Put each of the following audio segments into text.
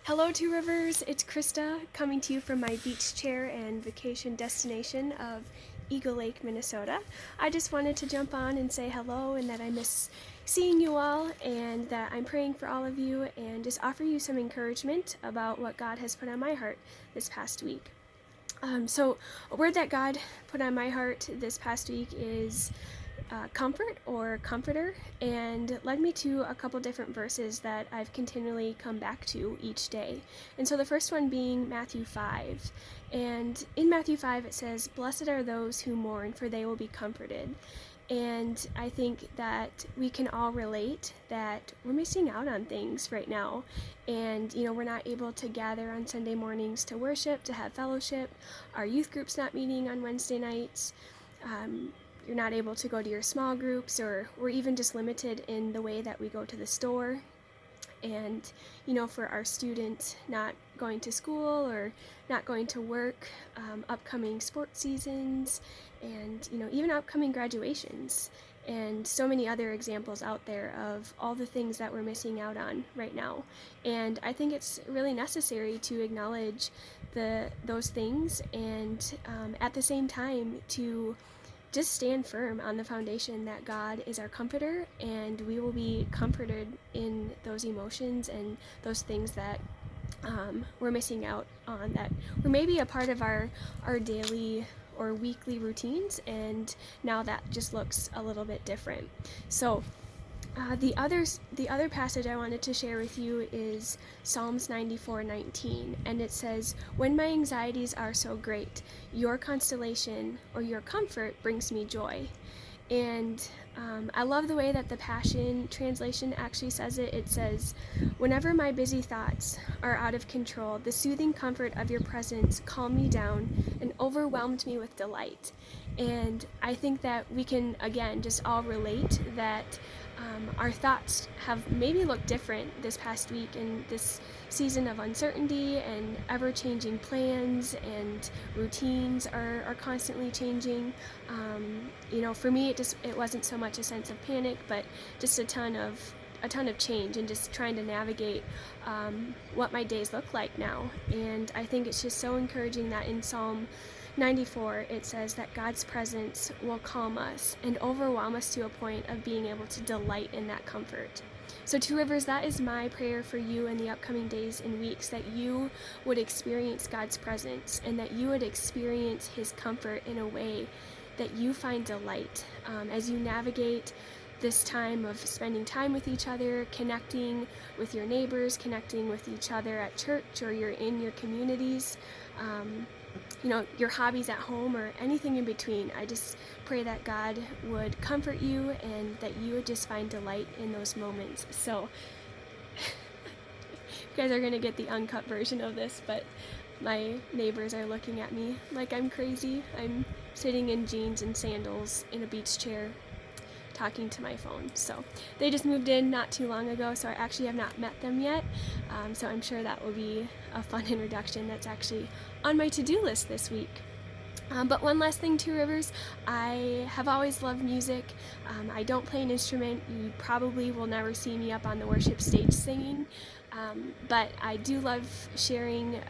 Hello, Two Rivers. It's Krista coming to you from my beach chair and vacation destination of Eagle Lake, Minnesota. I just wanted to jump on and say hello and that I miss seeing you all and that I'm praying for all of you and just offer you some encouragement about what God has put on my heart this past week. So a word that God put on my heart this past week is comfort or comforter, and led me to a couple different verses that I've continually come back to each day. And so the first one being Matthew 5. And in Matthew 5 it says, "Blessed are those who mourn, for they will be comforted." And I think that we can all relate that we're missing out on things right now. And, we're not able to gather on Sunday mornings to worship, to have fellowship. Our youth group's not meeting on Wednesday nights. You're not able to go to your small groups, or we're even just limited in the way that we go to the store. And, for our students not going to school or not going to work, upcoming sports seasons, and, even upcoming graduations, and so many other examples out there of all the things that we're missing out on right now. And I think it's really necessary to acknowledge those things, and at the same time to just stand firm on the foundation that God is our comforter, and we will be comforted in those emotions and those things that we're missing out on, that were maybe a part of our daily or weekly routines, and now that just looks a little bit different. So the other passage I wanted to share with you is Psalms 94:19, and it says, "When my anxieties are so great, your constellation or your comfort brings me joy." And I love the way that the Passion Translation actually says it. It says, "Whenever my busy thoughts are out of control, the soothing comfort of your presence calmed me down and overwhelmed me with delight." And I think that we can, again, just all relate that our thoughts have maybe looked different this past week in this season of uncertainty and ever-changing plans, and routines are constantly changing. For me, it wasn't so much a sense of panic, but just a ton of change, and just trying to navigate what my days look like now. And I think it's just so encouraging that in Psalm 94 it says that God's presence will calm us and overwhelm us to a point of being able to delight in that comfort. So Two Rivers, that is my prayer for you in the upcoming days and weeks, that you would experience God's presence and that you would experience His comfort in a way that you find delight as you navigate this time of spending time with each other, connecting with your neighbors, connecting with each other at church, or you're in your communities, your hobbies at home, or anything in between. I just pray that God would comfort you and that you would just find delight in those moments. So you guys are going to get the uncut version of this, but my neighbors are looking at me like I'm crazy. I'm sitting in jeans and sandals in a beach chair talking to my phone. So they just moved in not too long ago, so I actually have not met them yet. So I'm sure that will be a fun introduction that's actually on my to-do list this week. But one last thing, Two Rivers, I have always loved music. I don't play an instrument. You probably will never see me up on the worship stage singing, but I do love sharing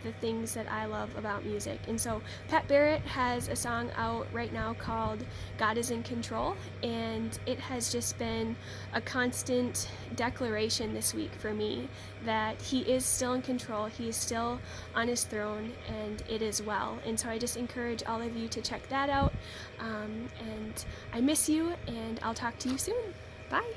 the things that I love about music. And so Pat Barrett has a song out right now called "God is in Control," and it has just been a constant declaration this week for me that He is still in control, He is still on His throne, and it is well. And so I just encourage all of you to check that out, and I miss you, and I'll talk to you soon. Bye!